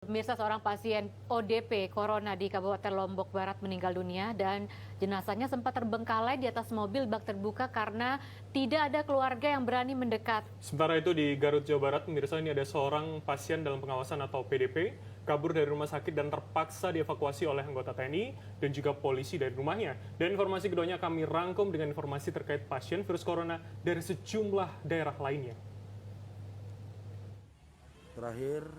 Pemirsa, seorang pasien ODP Corona di Kabupaten Lombok Barat meninggal dunia dan jenazahnya sempat terbengkalai di atas mobil bak terbuka karena tidak ada keluarga yang berani mendekat. Sementara itu di Garut, Jawa Barat, pemirsa, ini ada seorang pasien dalam pengawasan atau PDP kabur dari rumah sakit dan terpaksa dievakuasi oleh anggota TNI dan juga polisi dari rumahnya. Dan informasi keduanya kami rangkum dengan informasi terkait pasien virus corona dari sejumlah daerah lainnya. Terakhir,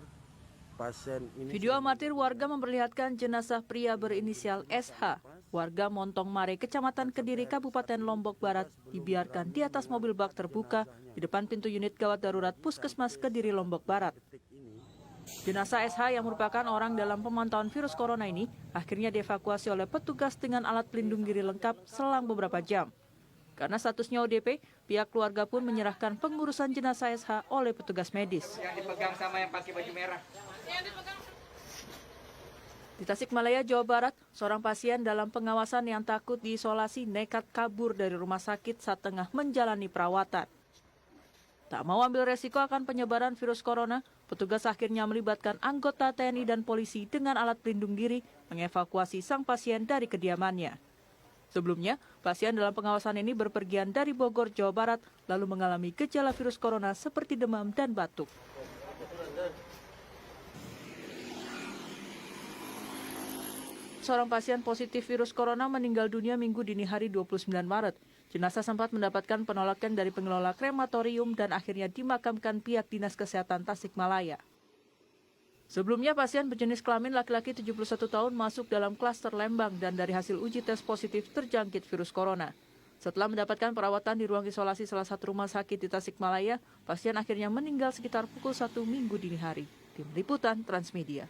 pasien ini video amatir warga memperlihatkan jenazah pria berinisial SH, warga Montong Mare, Kecamatan Kediri, Kabupaten Lombok Barat, dibiarkan di atas mobil bak terbuka di depan pintu unit gawat darurat Puskesmas Kediri, Lombok Barat. Jenazah SH yang merupakan orang dalam pemantauan virus corona ini akhirnya dievakuasi oleh petugas dengan alat pelindung diri lengkap selang beberapa jam. Karena statusnya ODP, pihak keluarga pun menyerahkan pengurusan jenazah SH oleh petugas medis. Yang dipegang sama yang pakai baju merah. Di Tasikmalaya, Jawa Barat, seorang pasien dalam pengawasan yang takut diisolasi nekat kabur dari rumah sakit saat tengah menjalani perawatan. Tak mau ambil resiko akan penyebaran virus corona, petugas akhirnya melibatkan anggota TNI dan polisi dengan alat pelindung diri mengevakuasi sang pasien dari kediamannya. Sebelumnya, pasien dalam pengawasan ini berpergian dari Bogor, Jawa Barat, lalu mengalami gejala virus corona seperti demam dan batuk. Seorang pasien positif virus corona meninggal dunia Minggu dini hari 29 Maret. Jenazah sempat mendapatkan penolakan dari pengelola krematorium dan akhirnya dimakamkan pihak Dinas Kesehatan Tasikmalaya. Sebelumnya, pasien berjenis kelamin laki-laki 71 tahun masuk dalam klaster Lembang dan dari hasil uji tes positif terjangkit virus corona. Setelah mendapatkan perawatan di ruang isolasi salah satu rumah sakit di Tasikmalaya, pasien akhirnya meninggal sekitar pukul 1 Minggu dini hari. Tim Liputan Transmedia.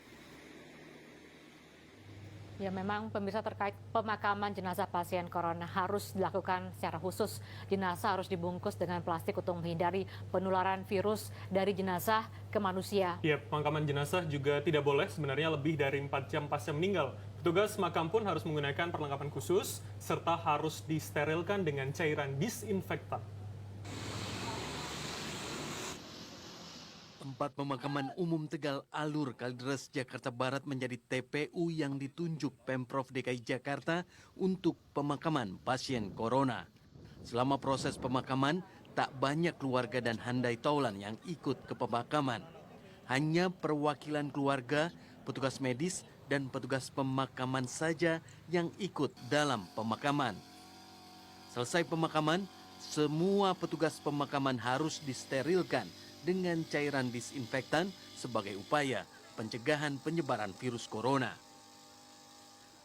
Ya, memang pemirsa, terkait pemakaman jenazah pasien corona harus dilakukan secara khusus. Jenazah harus dibungkus dengan plastik untuk menghindari penularan virus dari jenazah ke manusia. Ya, pemakaman jenazah juga tidak boleh sebenarnya lebih dari 4 jam pasca meninggal. Petugas makam pun harus menggunakan perlengkapan khusus serta harus disterilkan dengan cairan disinfektan. Tempat pemakaman umum Tegal Alur, Kalideres, Jakarta Barat menjadi TPU yang ditunjuk Pemprov DKI Jakarta untuk pemakaman pasien corona. Selama proses pemakaman, tak banyak keluarga dan handai taulan yang ikut ke pemakaman. Hanya perwakilan keluarga, petugas medis, dan petugas pemakaman saja yang ikut dalam pemakaman. Selesai pemakaman, semua petugas pemakaman harus disterilkan dengan cairan disinfektan sebagai upaya pencegahan penyebaran virus corona.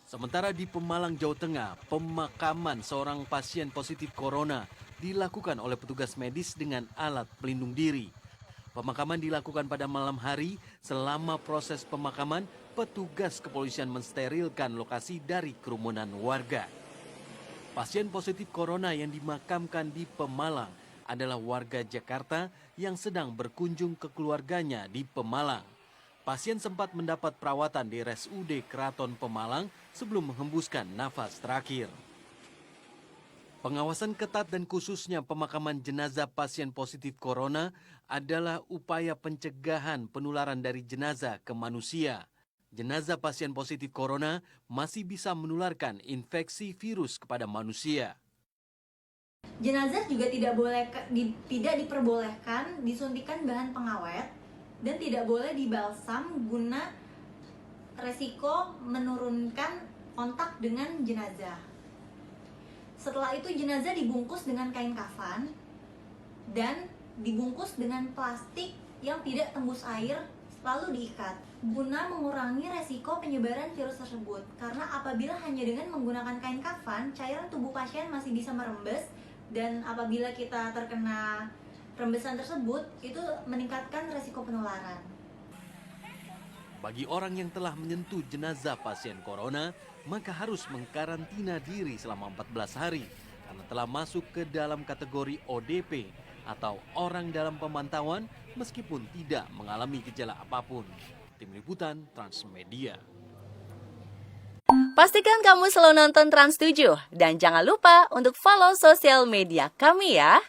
Sementara di Pemalang, Jawa Tengah, pemakaman seorang pasien positif corona dilakukan oleh petugas medis dengan alat pelindung diri. Pemakaman dilakukan pada malam hari. Selama proses pemakaman, petugas kepolisian mensterilkan lokasi dari kerumunan warga. Pasien positif corona yang dimakamkan di Pemalang adalah warga Jakarta yang sedang berkunjung ke keluarganya di Pemalang. Pasien sempat mendapat perawatan di RSUD Keraton Pemalang sebelum menghembuskan nafas terakhir. Pengawasan ketat dan khususnya pemakaman jenazah pasien positif corona adalah upaya pencegahan penularan dari jenazah ke manusia. Jenazah pasien positif corona masih bisa menularkan infeksi virus kepada manusia. Jenazah juga tidak diperbolehkan disuntikan bahan pengawet dan tidak boleh dibalsam guna resiko menurunkan kontak dengan jenazah. Setelah itu jenazah dibungkus dengan kain kafan dan dibungkus dengan plastik yang tidak tembus air lalu diikat guna mengurangi resiko penyebaran virus tersebut. Karena apabila hanya dengan menggunakan kain kafan, cairan tubuh pasien masih bisa merembes dan apabila kita terkena rembesan tersebut, itu meningkatkan resiko penularan. Bagi orang yang telah menyentuh jenazah pasien corona, maka harus mengkarantina diri selama 14 hari karena telah masuk ke dalam kategori ODP atau orang dalam pemantauan meskipun tidak mengalami gejala apapun. Tim Liputan Transmedia. Pastikan kamu selalu nonton Trans 7 dan jangan lupa untuk follow sosial media kami ya.